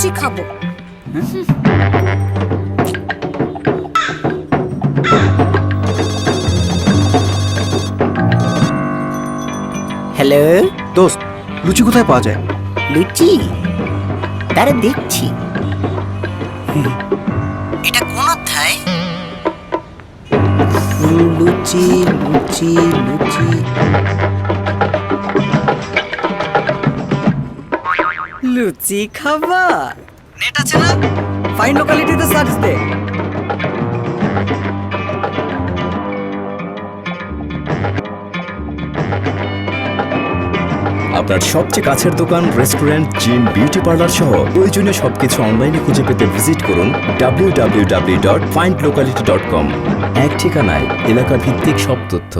লুচি খাবো। হ্যালো দোস্ত, লুচি কোথায় পাওয়া যায়? লুচি, তারা দেখছি। এটা কোন অধ্যায়? লুচি লুচি লুচি লুচি খাবা? নেট আছে না? ফাইন লোকালিটিতে সার্চ দে। আপনার সবচেয়ে কাছের দোকান, রেস্টুরেন্ট, জিম, বিউটি পার্লার সহ প্রয়োজনীয় সবকিছু অনলাইনে খুঁজে পেতে ভিজিট করুন www.findlocality.com। এক ঠিকানায় এলাকা ভিত্তিক সব তথ্য।